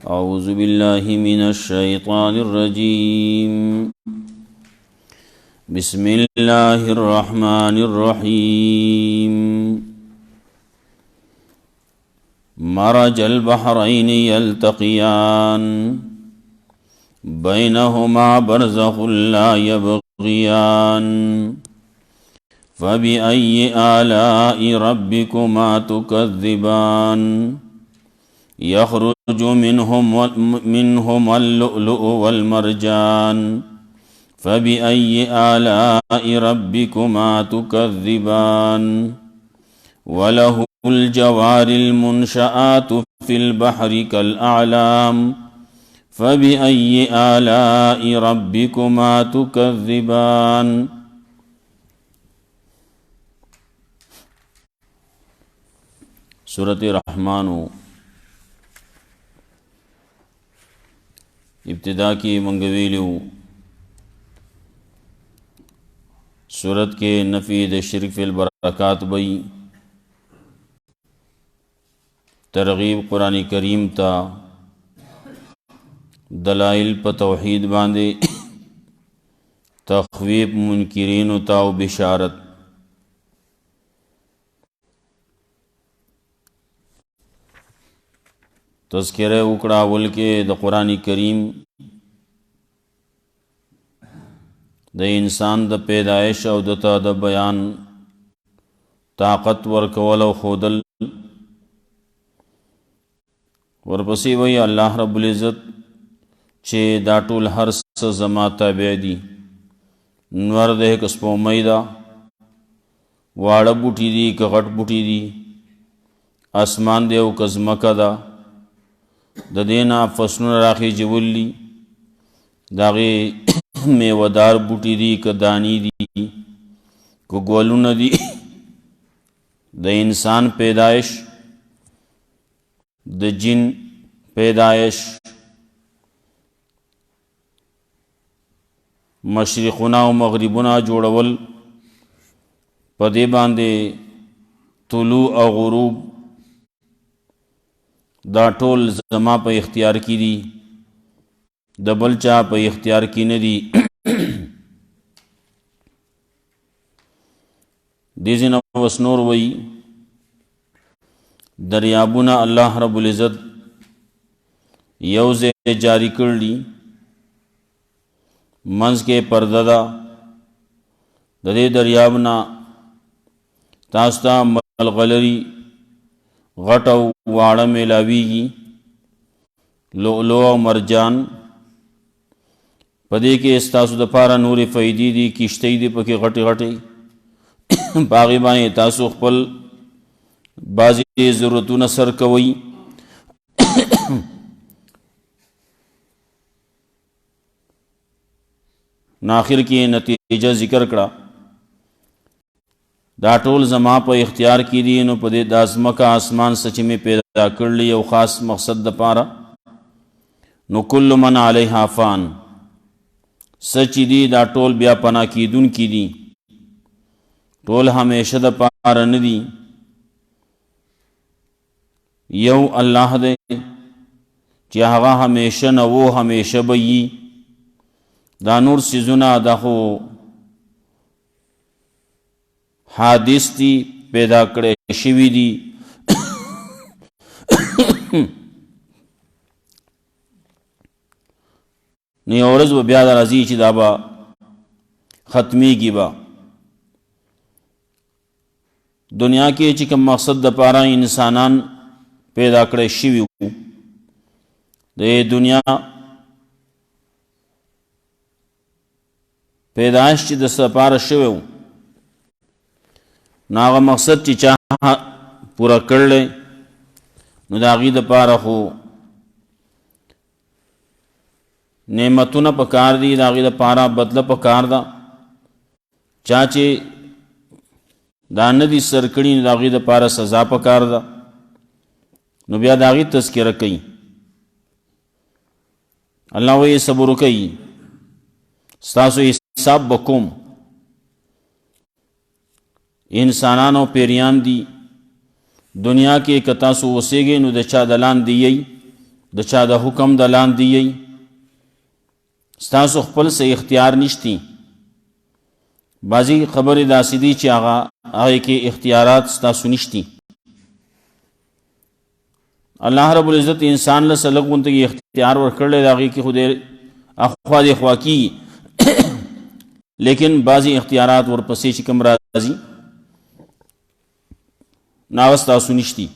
أعوذ بالله من الشيطان الرجيم بسم الله الرحمن الرحيم مرج البحرين يلتقيان بينهما برزخ لا يبغيان فبأي آلاء ربكما تكذبان يخرج منهم اللؤلؤ والمرجان فبأي آلاء ربكما تكذبان وله الجوار المنشآت في البحر كالأعلام فبأي آلاء ربكما تكذبان سورة رحمن ابتدا کی منگویلیو سورت کے نفی د شرک فی البرکات بئی ترغیب قرآن کریم تا دلائل پا توحید باندے تخویب منکرین تا و بشارت تذکرہ اکڑا اول کے د قرآن کریم د انسان د پیدائش او دتا د بیان طاقت ورکول او خودل ورپسی وی اللہ رب العزت چه دا ټول هر څه زما تابع دي نور ده کس پومی دا واړه بوټي دي که غټ بوټي دي اسمان دی او که ځمکه ده د دینا فصلونه راخی جولی داغی میودار بوٹی دی که دانی دی که گولون دی د انسان پیدائش د جن پیدائش مشرقنا و مغربنا جوڑول پدے باندے طلوع او غروب دا ټول زما په اختیار کی دی د بل چا په اختیار کی نه دی دیزن وسنور وی دریابونه الله رب العزت یوزے جاری کرلی منز کے پرددا ددے دریابنا تاستا ملغلری غټو واړه میلاویږي لؤلؤ او مرجان پدې کې استاسو د پاره نورې فائدې دي کشتۍ دي پکې غټې غټې باغې باندې تاسو خپل بعضې ضرورتونه سر کوئ ناخر کې نتیجه ذکر کړه دا ټول زما په اختیار کی دی نو په دې د ازمکه اسمان سچ می پیدا کړلی او خاص مقصد د پاره نو کل من علیها فان سچ دی دا ټول بیا پنا کیدون کی دی ټول همیشه د پاره نه دی یو الله دې چې هغه همیشه نه وو همیشه به وي دا نور سيزونه دا خو حادث دی پیدا کړي شوی دی نی اورز و بیا در ازی چی دابا ختمی گی با دنیا کې چې کوم مقصد د پاره انسانان پیدا کړي شوی وو د دنیا پیدائش چې د سپاره شوی وو ناغه مقصد چې چا پورا کړل نو دا غي د پاره خو نعمتونه پکار دي دا غي د پاره بدله پکار دا چا چې دا نه دي سرکړي دا غي د پاره سزا پکار دا نو بیا دا غي تذکرہ کوي الله وې صبر کوي ستاسو حساب بکوم انسانانو پیریان دی دنیا کې کتا سو وسیږي نو د چا دلان دی د چا د حکم د لاندې یی ستاسو خپل څه اختیار نشتی بعضی خبرې داسې دي چې هغه کې اختیارات ستاسو نشتی الله رب العزت انسان له سلګ غونته اختیار ورکړل دا کې خو دې اخوا دې خوا کی لیکن بعضی اختیارات ورپسې چې کوم راځي ناوستا سنشتي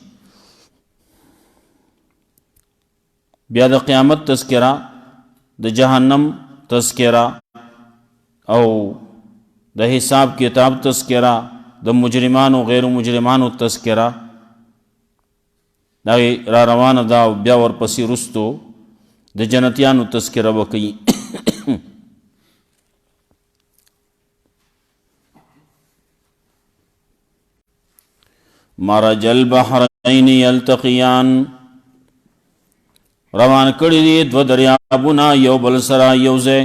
بیا د قیامت تذکرہ د جهنم تذکرہ او د حساب کتاب تذکرہ د مجرمانو غیر مجرمانو تذکرہ دا را روانه دا بیا ورپسې رستو د جنتیانو تذکرہ وکړي مرج البحرین یلتقیان روان کړي دي دو دریابونه یو بل سره یو ځای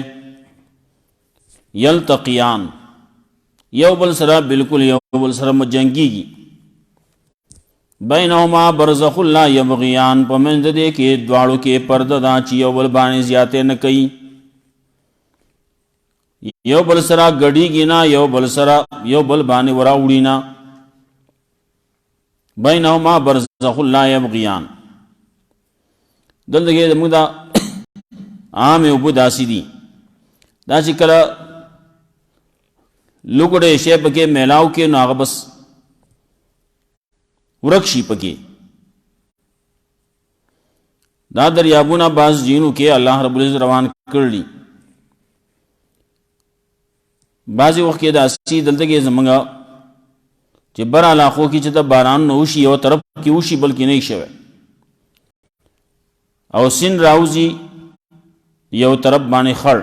یلتقیان یو بل سره بالکل یو بل سره مجنګيږي بینهما برزخ لا یبغیان پمند دې کې دواړو کې پرده دا چې یو بل باندې زیاته نه کوي یو بل سره غړيږي نه یو بل سره یو بل باندې وراوړي نه بینهما برزخ لا یبغیان دلته موږ دا عام یو بداسي دي دا چې کله لوګړې شی پکې میلاو کې نو هغه بس ورکشي پکې دا دریابونه باز جینو کې الله رب العزت روان کړلی بعضی وخت کې دا سي دلته کې زمونږ چې بر علاقو کې چې د باران نو شي یو طرف کې وشي بلکې نه شي او سین راوزی یو طرف باندې خړ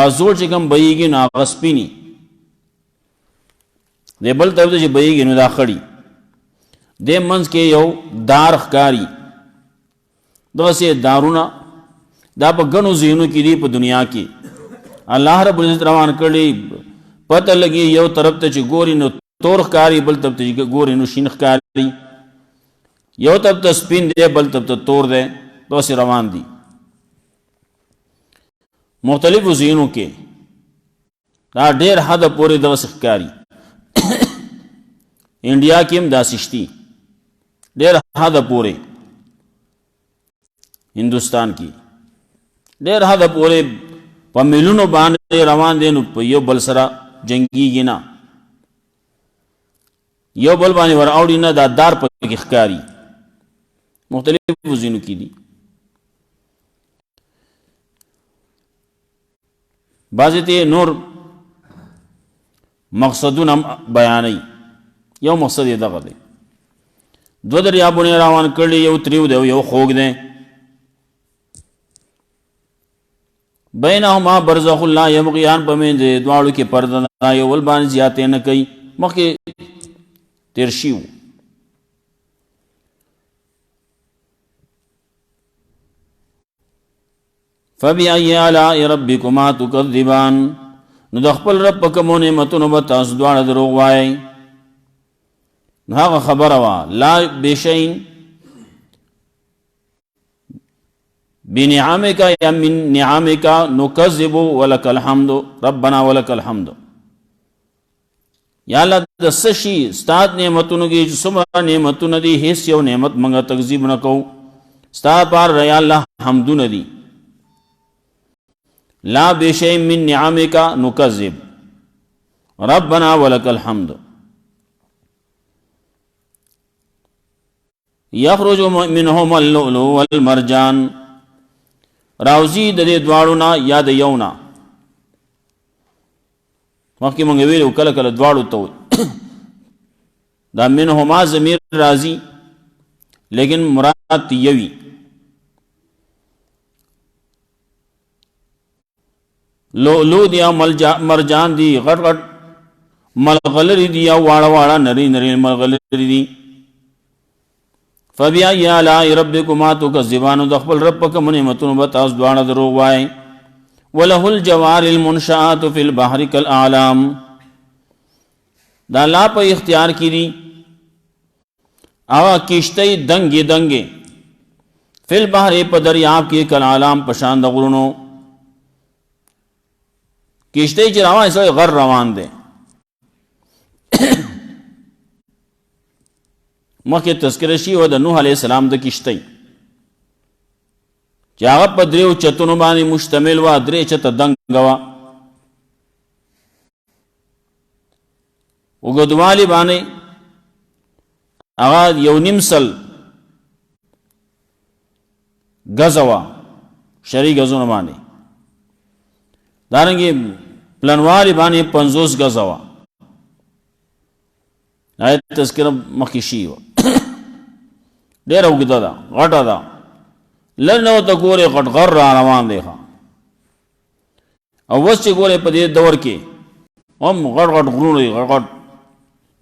ازور چې کوم بېږي نو غسپینی د بل طرف چې بېږي نو دا خړی د منځ کې یو دار ښکاری دغه دارونه دا په غنو زینو کې دی په دنیا کې الله رب العزت روان کړي پته لګي یو طرف ته چې ګوري نو تور ښکاری بل طرف ته ګوري نو شین ښکاری یو طرف ته سپین دی بل طرف ته تور دی دوسې روان دي مختلف زینو کې دا ډېر حد پورې دغه ښکاری انډیا کې هم داسې شتي ډېر حد پورې هندوستان کې ډېر حد پورې په میلیونو باندې روان دي نو په یو بل سره جنګيږي نه یو بل باندې ور اوړي نه دا دار په کې ښکاری مختلف وزینو کې دي بعضې ته نور مقصدونه بیانوي یو مقصد یې دغه دی دو دریابونه روان کړي یو تریو دی یو خوږ دی بینهما برزخ لا یبغیان پمند دواړو کې پرده یو بل باندې زیاتې نه کوي مخکې تیر شي فبأي آلاء ربكما تكذبان نو د خپل رب په کومو نعمتونو به تاسو دواړه دروغ وایئ نو هغه خبره وه لا بشین بنعمك یا من نعمك نكذب ولك الحمد ربنا ولك الحمد یا الله د څه شي ستاد نعمتونو کې چې څومره نعمتونه دي هیڅ یو نعمت موږ تکذیب نه کوو ستا پار یا الله حمدونه دي لا بشيء من نعمك نكذب ربنا ولك الحمد يخرج منهم اللؤلؤ والمرجان راوزی د دې دواړو نه یا د یو نه مخکې مونږ ویلو کله کله دواړو ته دا منهما ضمیر راځي لیکن مراد یوي لؤلؤ دی یا مرجان دی غټ غټ ملغلری دی یا واړه واړه نری نری ملغلری دی فبأي آلاء ربكما تكذبان د خپل رب په کوم نعمتونو به تاسو دواړه دروغ وایئ وله الجوار المنشآت في البحر كالأعلام دا لا په اختیار کې دي او کشتۍ دنګې دنګې فی البحر په دریاب کې کالعلام پشان د غرونو کشتی چې روان سوی غر روان دی مخکې تذکره شي و د نوح علیه السلام د کشتی چې هغه په دریو چتونو باندې مشتمل وه درې چته دنګه وه اوږدوالي باندې هغه یو نیم سل ګزه وه شري ګزونه باندې دارنګې پلنوالي باندې 50 ګزه وه آیت تذکره مخکې شي وه ډېره اوږده ده غټه ده لږ نه ورته ګورې غټ غر را روان دی او اوس چې ګورې په دې دور کې هم غټ غټ غرونه دي غټ غټ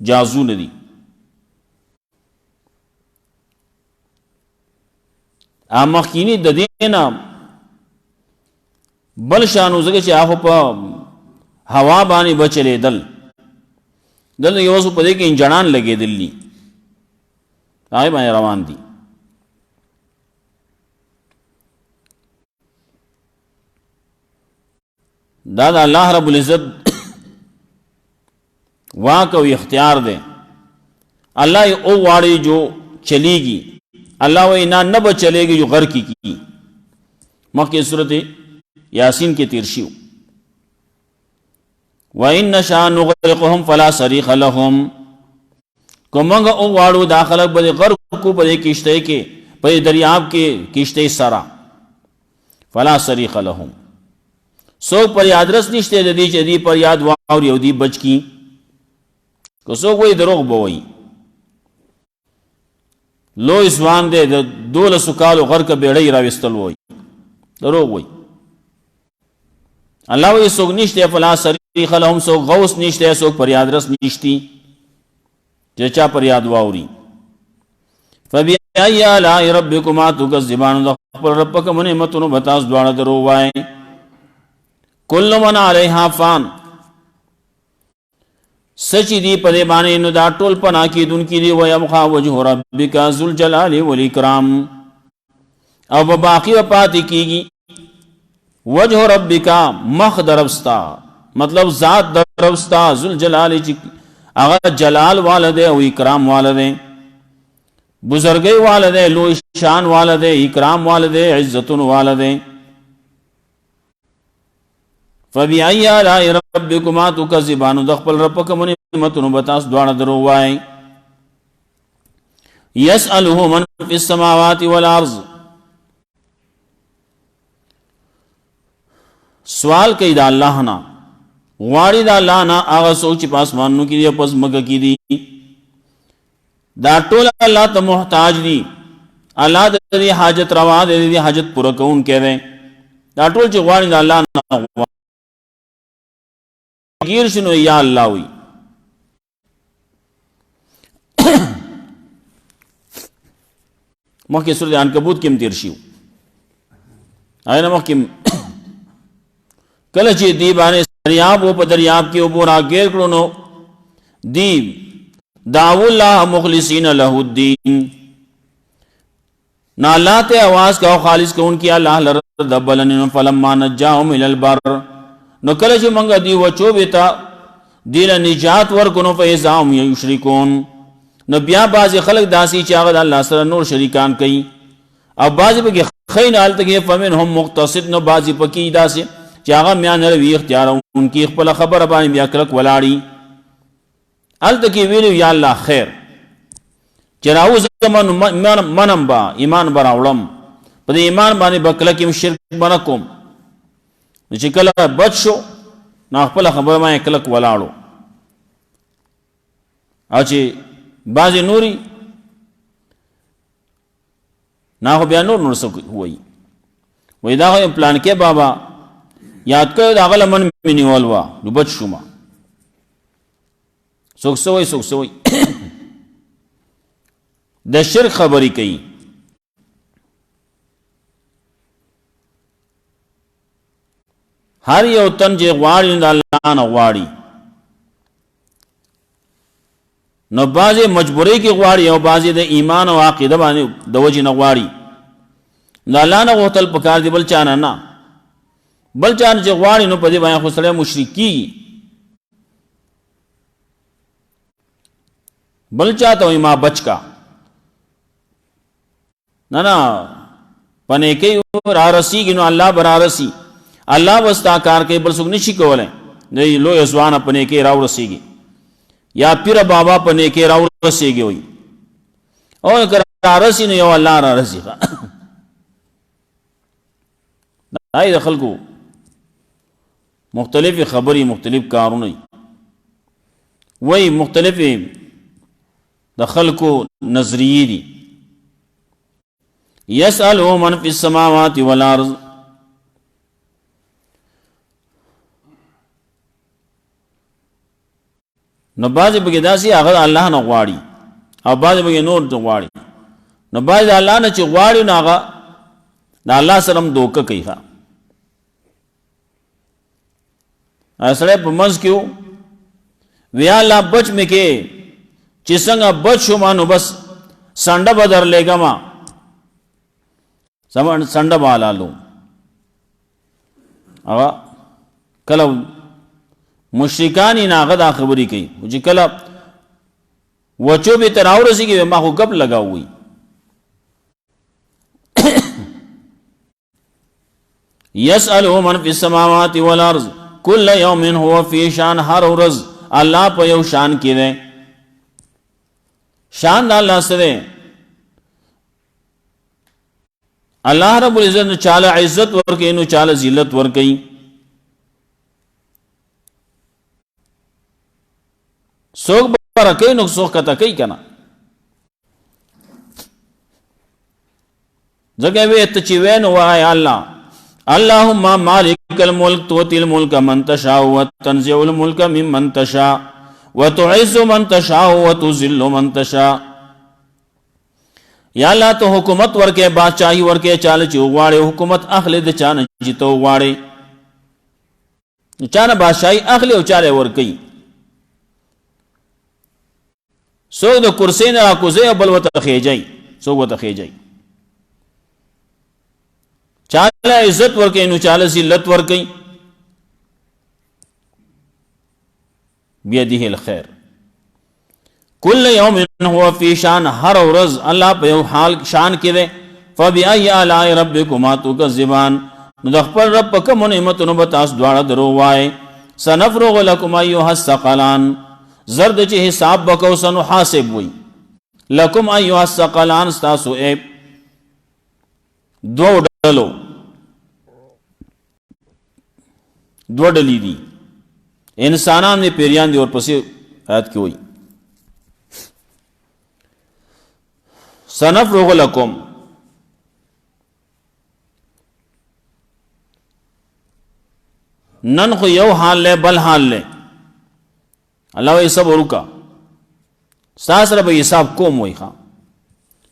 جازونه دي مخکینی د دې نه بل شانو ځکه چې هغه په هوا باندې به چلېدل دلته یو څه په دې کې انجنان لګېدل دي هغې باندې روان دي دا د الله رب العزت واک او اختیار دے اللہ یہ او واڑی جو چلے گی اللہ وہ اینا نہ چلے گی جو غر کی مکہ صورت یاسین کے تیرشیو وَإِن نَّشَاءْ نُغْرِقْهُمْ فَلَا صَرِيخَ لَهُمْ کو منگا او واڑو داخلق بدے غر کو بدے کشتے کے بدے دریاب کے کشتے سارا فَلَا صَرِيخَ لَهُمْ سو پر یاد رس نشتے دی چه دی پر یاد واور یو دی بچ کی کو سو کوئی دروغ بوئی لو اسوان دے دول سکالو غر کا بیڑی راوستل وئی دروغ وئی اللہ وی سوک نشتے فلا صریخ لهم سوک غوث نشتے سوک پر یاد رس نشتی چچا پر یاد واوری فبی ای آلائی ربکما تکذبان دخبر ربکم نعمتنو بتاس دوارا درو وائے کل من علیہا فان سچی دی پدے بانے انو دا ٹول پنا کی دن کی دی ویبخا وجہ ربکا ذوالجلال والاکرام او باقی و پاتی کی گی وجہ ربکا مخ دربستا مطلب ذات دربستا ذوالجلال اگر جلال والدے او اکرام والدے بزرگی والدے لو شان والدے اکرام والدے عزتن والدے فَبِعَيَّ آلَاءِ رَبِّكُمَا تُكَذِّبَانُ دخپل ربکم نعمتن بتاس دوار دروائے يَسْأَلُهُ مَنْ فِي السَّمَاوَاتِ وَالْأَرْضِ سوال کئی دا اللہ نا غواری دا اللہ نا آغا سوچی پاس ماننو کی دی پس مگا کی دی دا ٹول اللہ تا محتاج دی اللہ دا دی حاجت روا دے دی حاجت پورا کون کہہ دے دا ٹول چی غواری دا اللہ نا گیر شنو یا اللہ ہوئی مخی سورت عنکبوت کم تیرشیو آئینا مخی کلچی دی بانے دریاب و پا دریاب کی اوپورا گیر کرونو دی دعو اللہ مخلصین لہو الدین نا اللہ تے آواز کا خالص کون کیا اللہ لرد دبلن فلما نجاہم الالبر نو کلچ منگا دی وچو بیتا دیل نجات ورکنو فیضاهم یشرکون نو بیا بعضی خلق داسی چاگد اللہ سر نور شریکان کئی اب بعضی پکی خین آلتا کہ فمن ہم مقتصد نو بعضی پکی داسی چاگا میان روی اختیار ان کی اخپل خبر بانی بیا کلک ولاڑی آلتا کی ویلو یا اللہ خیر چراو زمان منم با ایمان براولم پا دی ایمان بانی با کلکیم شرک بنکم چې کله بچ شو نو خپل خبر ما کلک ولاړو او چې بعضې نوري نا خو بیا نور څه وایي وایي دا خو پلانکې بابا یاد کړی د هغه لمن مې نیول وه نو بچ شومه څوک څه وایي څوک څه وایي د شرک خبرې کوي ہر یو تن جے غواړي د الله نه غواړي نو بعضې مجبورۍ کې غواړي او بعضې د ایمان او عقیده باندې د وجې نه غواړي دا الله نه غوښتل پکار دی، بل چا نه. بل چا نه چې غواړي نو په دې باندې خو سړی مشرک کېږي. بل چا ته وایي ما بچ کا، نه په نیکۍ را رسېږي نو الله به را رسي. الله به ستا کار کوي، بل څوک نه شي کولی. د لویه ځوانه په نیکۍ را ورسېږي یا پیره بابا په نیکۍ را ورسېږي وایي، او که را رسي نو یو الله را رسي. دا د خلکو مختلفې خبرې، مختلف کارونه وایي، مختلفې د خلکو نظریې دي. یسألو من فی السماوات والارض، نو بعضې پکې داسې هغه الله نه غواړي او بعضې پکې نور ته غواړي. نو بعضې د الله نه چې غواړي نو هغه د الله سره هم دوکه کوي. ښه سړی په منځ کې و ویا الله بچ مې کې، چې څنګه بچ شوما نو بس سنډه به درلېږمه، سنډه به حلالو. هغه کله مشرکان یې نه هغه دا خبرې کوي چې کله وچو به تر راورسېږي ما خو ګپ لګاو وي. یسألو من فی السماوات والارض کل یوم هو فی شان، هر ورځ الله په یو شان کې دی. شان د الله څه دی؟ الله رب العزت نو چاله عزت ورکوي نو چاله ذلت ورکوي. څوک بره کوي نو څوک کته کوي که نه. ځکه وی ته چې وی نو وایه الله اللهم مالک الملک تؤتی الملک من تشاء وتنزع الملک ممن تشاء وتعز من تشاء وتذل من تشاء. یا الله تو حکومت ورکے، بادشاہی ورکے، چاله چې وغواړي حکومت اخلي د چانه چې ته وغواړي، چانه بادشاہی اخلي او چاله ورکي. څوک د کرسۍ نه راکوزوي او بل ورته خېجئ، څوک ورته خېجئ. چاله عزت ورکي نو چاله ذلت ورکي. بیده الخیر کل یوم هو فی شان، ہر ورځ الله په یو حال شان کې دی. فبأي آلاء ربکما تکذبان، نو د خپل رب په کومو نعمتونو به تاسو دواړه درو وایئ. سنفرغ لکم ایها الثقلان، زرد چې حساب وکړو سنو حاسب وي. لکم ایها الثقلان، ستاسو اے دو ډلو، دو ډلې دي انسانان دي پیریان دي. ورپسې آیت کې وایي سنفرغ لکم، نن خو یو حال لے بل حال لے. اللہ وی سب رکا ساس رب حساب کوم وی. خواہ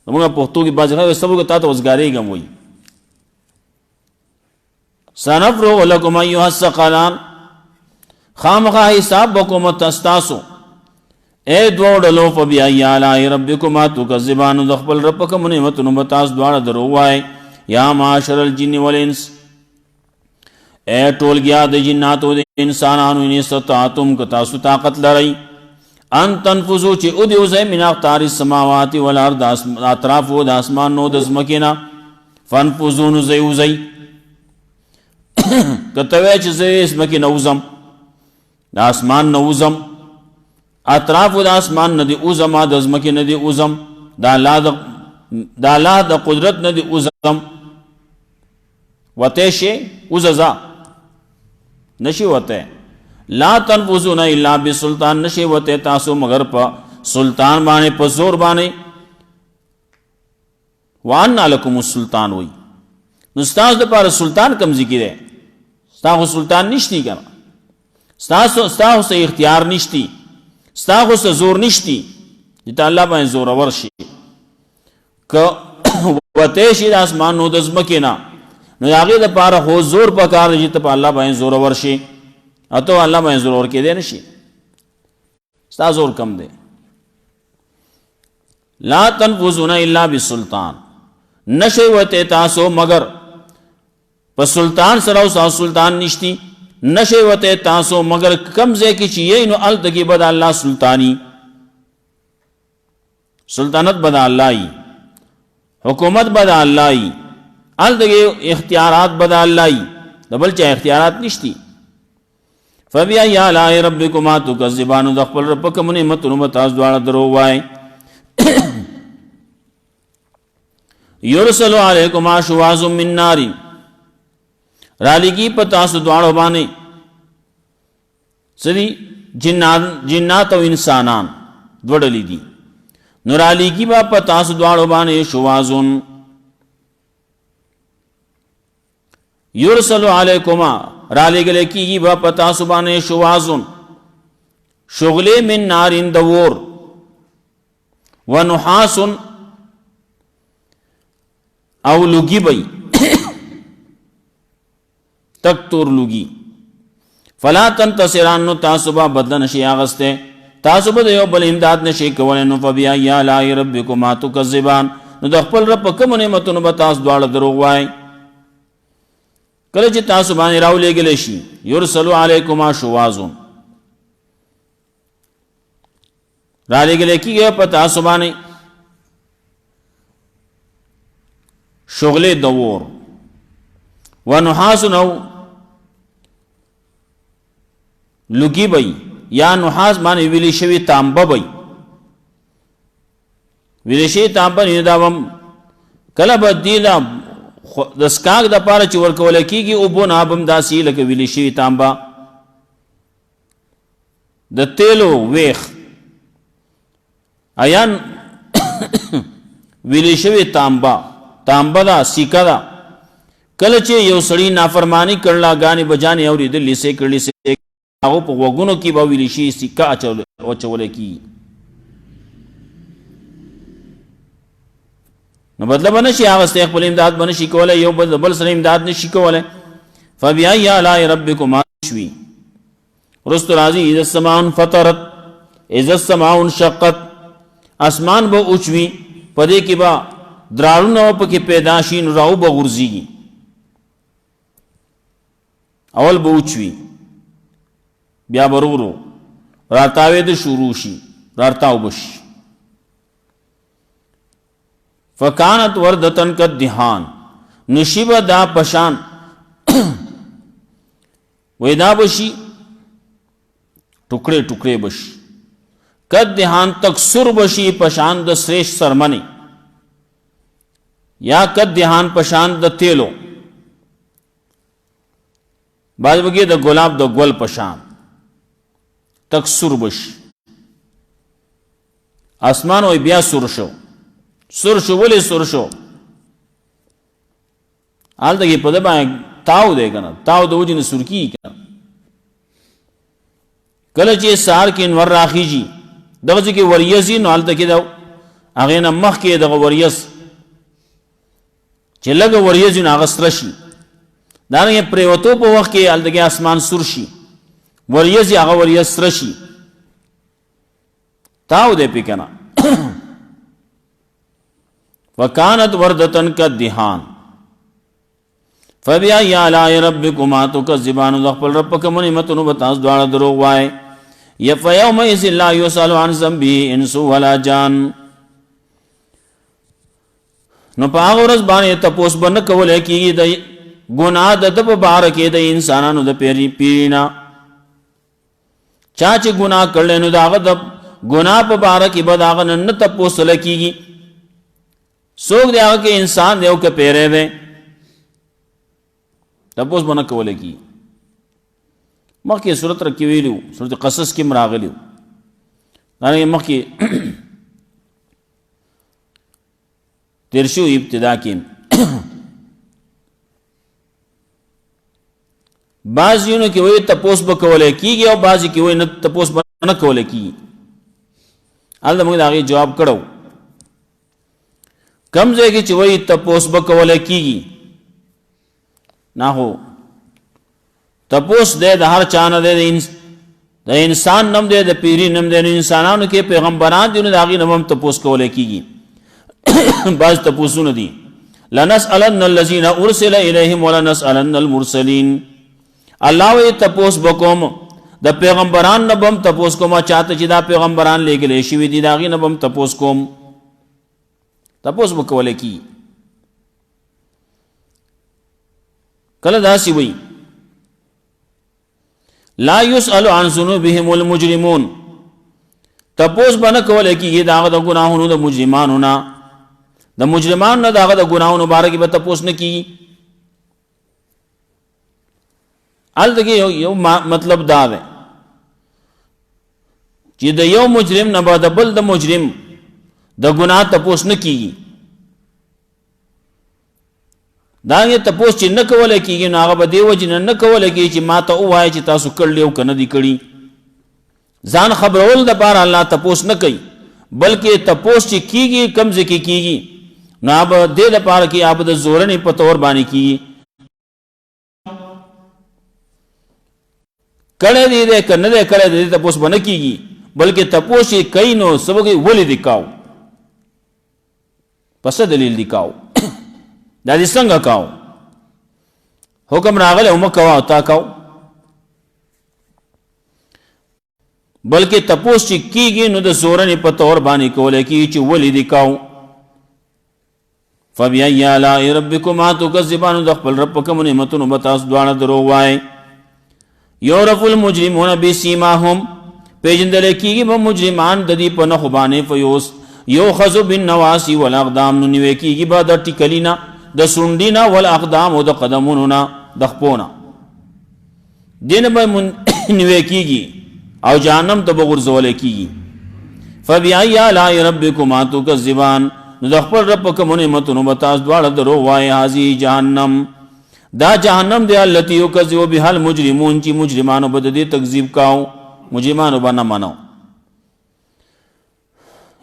نمونگا پختو کی بات جنگا سب رکا تا تو وزگاری گم وی. سنفرغ لکم ایوہ الثقلان، خامخواہ حساب بکم تستاسو اے دو ڈلو. فبأي آلاء ربکما تکذبان، دخپل رب کم نعمتونو بتاس دوار درو وائے. یا معاشر الجن والانس، اے ټول گیا د جناتو د انسانانو، ان استطعتم کتاسو طاقت لرئی ان تنفذو چې او دیوزئی من اقطار السماوات والارض، اطرافو د اسمان نو د ځمکې فانفذو نزئی وزئی. کتوی چې زئی ځمکې نوزم د اسمان نوزم، اطراف د اسمان ندی اوزم، د ځمکې ندی اوزم، د الله د قدرت ندی اوزم. وته شي اوززا نشي وته. لا تنفذون الا بسلطان، نشي وته تاسو مگر په سلطان باندې، په زور باندې. وان لکم السلطان وی، نو ستاسو لپاره سلطان کم ذکر دی. ستاسو سلطان نشتی کنه، ستاسو اختیار نشتی، ستاسو سے زور نشتی جتا اللہ باندې زور ورشي. که وته شي د اسمان نو د ځمکې نه، نو هغې دپاره خو زور پکار دی چې ته په الله باندې زور ورشي، او ته الله باندې زور ورکېدی نه شي، ستا زور کم دی. لا تنفذون الا بسلطان، نشي وته تاسو مگر په سلطان سره او سلطان نشتی نشي وته تاسو مگر کم ځای کې چې نو ال دګي بد الله سلطانی سلطنت بد الله حکومت بد الله ال دګي اختیارات بد الله دبل چا اختیارات نشتی فبأي آلاء ربكما تكذبان د خپل رب کوم نعمتونو متاز دواړه درو وای یرسل علیکما شواظ من نار رالیگی پتا سو دواړو باندې سری جنات او انسانان دوړلې دي نو رالیگی با پتا سو دواړو باندې شواظن یرسل علیکما رالیگل کی با پتا سو باندې شواظن شغلے من نارین دور ونحاس او لگی بئی تک تور لگی فلا تنتصران نو تاسبا بدل نشی آغستے تاسبا دیو بل امداد نشی کولے نو فبأي آلاء ربكما تكذبان نو دخپل رب کم نعمتونو بتاس دوار دروغ وای کله چې تاسو باندې راولې گلې شي یرسلو علیکما شواظون را لګلې کیږي په تاسو باندې شغل دور ونحاس نو لګي بای یا نحاس باندې ویلې شوی تانبه بای ویلې شوی تانبه نه داوم کله بدیلا د سکاګ د پاره چې ورکول کیږي او بو نابم داسي لکه ویلې شوی تانبه د تیلو ویخ ایان ویلې شوی تانبه دا سیکا دا کله چې یو سړی نافرمانی کړلا غانی بجانی اوري د لیسه کړلی سه هغه په وګونو کې به ویلې شي سیکا چول کی نو بدل بنشي هغه ست خپل امداد بنشي کوله یو بل سره امداد نشي کوله فبأي آلاء ربكما شوي رست راضي اذا السماء فطرت اذا السماء انشقت اسمان به اوچوي پدې کې با درارونو په کې پیداشین راو به غورځيږي اول به اوچوي بیا برورو راتاوي د شروع شي راتاو بشي فکانت وردتن کدهان نشیب دا پشان ویدا بشی ٹکڑے ٹکڑے بشی کدهان تک سر بشی پشان د سریش سرمنی یا کدهان پشان د تیلو باز بگی د گلاب د گل پشان تک سر بشی آسمان وی بیا سر شو سر شو ولی سر شو آل تکی پده باید تاو دے کنا تاو دو جن سر کی کنا کلچے سار کی انور راخی جی دغزی کی وریزی نو آل تکی دو اغین مخ کی دغ وریز چه لگ وریزی نو آغست رشی دارنگی پریوتو پا وقت کی آل تکی آسمان سر شی وریزی آغا وریز رشی تاو دے پی کنا وکانت وردتن کدهان فبأي آلاء ربكما تكذبان ذخپل رب کوم نعمتونو بتاس دواړه دروغ وای یومئذ لا يسأل عن ذنبه انس ولا جان نو پاغ ورځ باندې تپوس بن کول کیږي د ګناه د په بار کې د انسانانو د پیرینا چا چې ګناه کړل نو داغه د ګناه په بار کې به داغه نن تپوس لکېږي سوک دے آگا کہ انسان دے او کے پیرے دے تپوس بنا کولے کی مخی صورت رکی ویلیو صورت قصص کی مراغلیو دارنگی مخی ترشو ابتدا کی بعضیونو کی وی تپوس با کولے کی گیا و بعضی کی وی تپوس بنا کولے کی اللہ مگد آگئی جواب کرو کم زے کی چوئی تپوس بکولے کیگی نہ ہو تپوس دے دا ہر چانا دے دا انسان نم دے دا پیری نم دے انسانانو کے پیغمبران دیونو دا آگی نمم تپوس کولے کیگی بعض تپوسو ندی لنسألن الذين ارسل الیہم ولنسألن المرسلین. الله وی تپوس بکوم د پیغمبران نبم تپوس کوم چاته چې دا پیغمبران لګلې شوی دي داغي نبم تپوس کوم. تپوس بکول کی کله داسی وی لا يسأل عن ذنوبهم المجرمون. تپوس بنه کول کی داغه د گناهونو د مجرمانو نه د مجرمان نه داغه د گناهونو باره کې به تپوس نه کی. ال دغه یو مطلب دا ده چې د یو مجرم نه بعد بل د مجرم د گناه تپوس نه کیږي. دا یې تپوس چې نه کول کیږي نو هغه به دی وجه نه کول کیږي چې ما ته وایي چې تاسو کړل او کنه دی کړی. ځان خبرول د بار الله تپوس نه کوي بلکې تپوس چې کیږي کم ځکه کیږي نو اب دې لپاره کې اب د زورنې په تور باندې کیږي. کړه دې کنه دې کړه دې تپوس باندې کیږي بلکې تپوس یې کوي نو سبګي ولې دکاو پس دلیل دکاو دا دې څنګه کاو حکم راغله هم کوا او تا کاو بلکې تپوس چې کیږي نو د زورنې په تور باندې کولای کیږي چې ولې دکاو. فبأي آلاء ربكما تكذبان. د خپل رب کوم نعمتونو به تاسو دواړه درو وای. یعرف المجرمون بسیماهم. پیژندل کیږي به مجرمان د دې په نخ باندې فیوس یؤخذ بالنواصي والاقدام. نو نیوي کیږي به د ټیکلینا د سونډینا والاقدام او د قدمونو نه د خپونه دین به نیوي کیږي او جهنم ته بغرزول کیږي. فبأي آلاء ربكما تكذبان. نو د خپل رب کوم نعمتونو به تاسو دواړه درو وای. هذه جهنم. دا جهنم دی التي يكذب بها المجرمون چې مجرمانو به د دې تکذیب کاو مجرمانو به نه منو.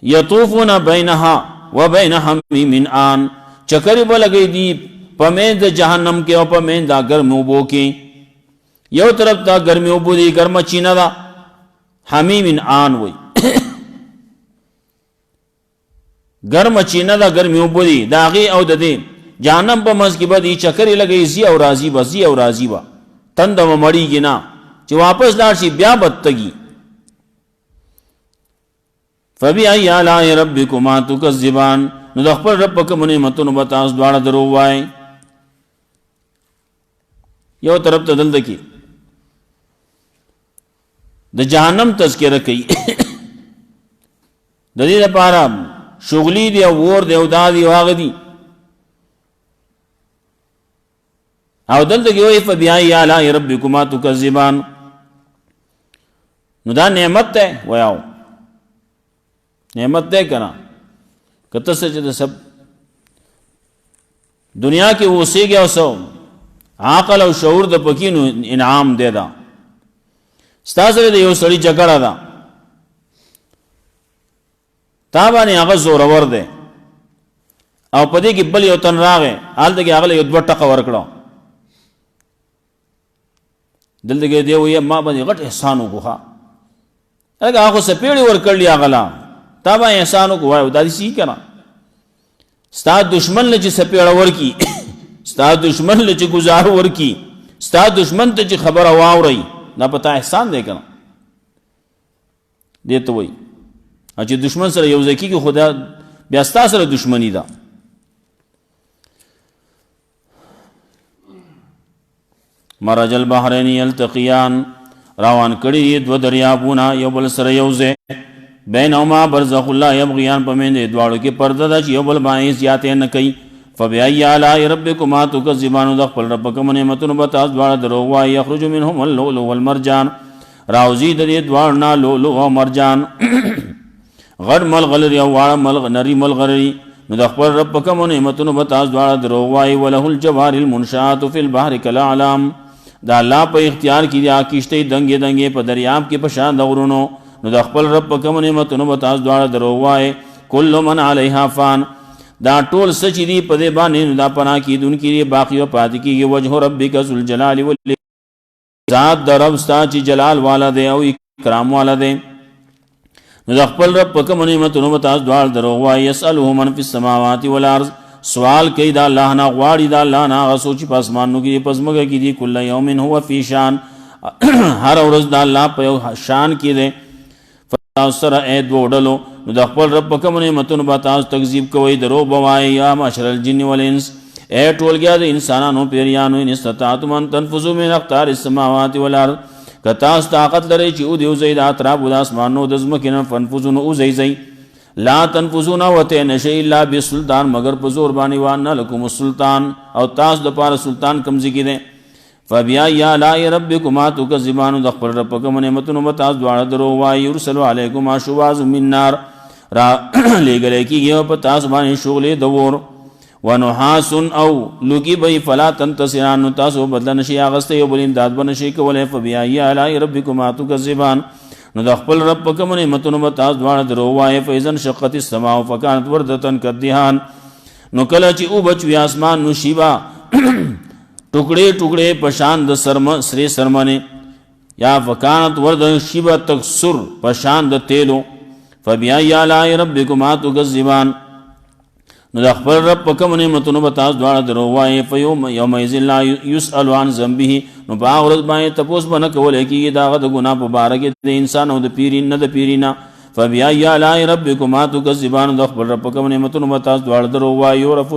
یطوفون بینها وبین حمیم آن. چکر به لګی دی پمین د جهنم کې او پمین دا ګرم اوبو کې. یو طرف ته ګرمي اوبو دی ګرمه چینه دا حمیم آن وای ګرمه چینه دا ګرمي اوبو دی داغي او د دې جهنم په منځ کې به دی چکر لګی زی او راضی به زی او راضی به تند و مړیږي نه چې واپس لاړ شي بیا بدتګي. فبأي آلاء ربكما تكذبان. نو د خپل رب کوم نعمتونو به تاسو دواړه درو وای. یو طرف ته دلته کې د جهنم تذکرہ کوي د دې لپاره شغلی دی او ور دی او دادی واغ دی او دلته کې وای فبأي آلاء ربكما تكذبان. نو دا نعمت ده ویاو نعمت ده کنا کته څه چې سب دنیا کې اوسېږي او سو عقل او شعور د پکینو انعام دی دا. ستاسو د یو سړي جګړه ده تا باندې هغه زور ور دی او پدې کې بل یو تن راغی حالت کې هغه یو دوه ټکه ورکړو دلته کې دی وي ما باندې غټ احسان وکړه هغه سپېړې ورکړلې هغه لا تا باندې احسان وکړو دا دې سې کړه. ستا دشمن لچ سپېړه ورکی ستا دشمن لچ گزار ورکی ستا دشمن ته چې خبر واوري نه پتا احسان دی کنه دې ته وای چې دشمن سره یو ځکه کې خدا بیا ستا سره دشمنی ده. مرج البحرین یلتقیان. روان کړي دو دریابونه یو بل سره یو ځای بینهما برزخ لا یبغیان پمند دواړو کې پرده ده چې یو بل باندې زیاتې نه کوي. فبأي آلاء ربكما تكذبان. د خپل رب کوم نعمتونو به تاسو دواړه درو وایي. یخرج منهم اللؤلؤ والمرجان. راوزی د دې دواړو نه لؤلؤ او مرجان غړ ملغلری او واړه ملغنری ملغری. نو د خپل رب کوم نعمتونو به تاسو دواړه درو وایي. وله الجوار المنشآت فی البحر کالاعلام. دا الله په اختیار کې دي کشته دنګې دنګې په دریاب کې په شان د غرونو. نو د خپل رب کوم نعمتونو به تاسو دواړه درو وایي. کل من علیها فان. دا ټول سچ دي په دې باندې دا پناه کیدونکي دي باقی او پات کیږي. وجه ربک ذل جلال والاکرام. ذات د رب ستا چې جلال والا دی او اکرام والا دی. نو د خپل رب کوم نعمتونو به تاسو دواړه درو وایي. یسأله من فی السماوات والارض. سوال کوي د الله نه، غواړي د الله نه هغه څه چې په اسمانونو کې دي په ځمکه کې دي. کل یوم هو فی شان، هر ورځ د الله په یو شان کې دی. فتاسو سره ای دوه ډلو نو د خپل رب په کومو نعمتونو به تاسو تکذیب کوئ، دروغ به وایئ. یا معشر الجن والانس، ای ټولګیا د انسانانو پیریانو، ان استطعتم ان تنفذوا من اقطار السماوات والارض، که تاسو طاقت لرئ چې ودیوځئ د اطرافو د اسمانونو د ځمکې نه، فانفذوا نو وځئ. لا تنفذون وته نشئ الا بسلطان، مگر په زور باندې. وان لکم السلطان، او تاسو د پاره سلطان کمزې کې دی. فبأي آلاء ربكما تكذبان، د خپل رب په کومو نعمتونو به تاسو دواړه دروغ وایئ. یرسل علیکما شواظ من نار، را لېږلی کېږي په تاسو باندې شغلې د اور. ونحاس، او لوګي به فلا تنتصران، نو تاسو بدله نشئ اخیستی او بل امداد به نشئ کولی. فبأي آلاء ربكما تكذبان، نو د خپل رب په کومو نعمتونو به تاسو دواړه دروغ وایئ. فإذا انشقت السماء فكانت وردة كالدهان، نو کله چې اوبه چوي اسمان نو شي به ټوکړې ټوکړې پشان د سرې سرمنې، یا فکانت ورد شیبه تکسر پشان د تیلو. فبأي آلاء ربكما تكذبان، نو د خپل رب په کومو نعمتونو به تاسو دواړه دروغ وایئ. فیومئذ لا یسأل عن ذنبه، نو په هغه ورځ باندې تپوس به نه کولی کېږي د هغه د ګناه په باره کې د انسان او د پیرین نه د پیرینا. فبأي آلاء ربكما تكذبان، د خپل رب په کومو نعمتونو به تاسو دواړه دروغ وایئ. یعرف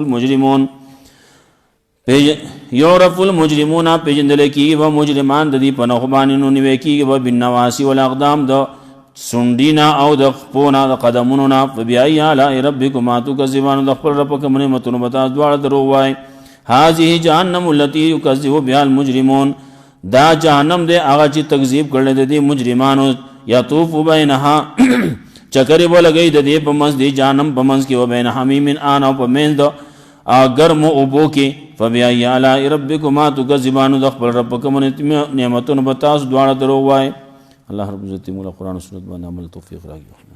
المجرمون، پیژندل کېږي به مجرمان د دې په نښو باندې، نو نیوی کېږي به بالنواصي والاقدام، د سونډینا او د خپونا د قدمونو نه. فبأي آلاء ربكما تكذبان، د خپل رب په کومو نعمتونو به تاسو دواړه دروغ وایئ. هذه جهنم التي يكذب بها المجرمون، دا جهنم دی هغه چې تکذیب کړل د دې مجرمانو. یطوف بینها، چکرې به لګوي د دې په منځ د جهنم په منځ کې، وبین حمیم آن، او په منځ د ګرمو اوبو کې. فبأي آلاء ربكما تكذبان، د خپل رب په کومو نعمتونو به تاسو دواړه دروغ وایئ. الله رب العزت موږ قرآن او سنت باندې عمل توفیق راکړي.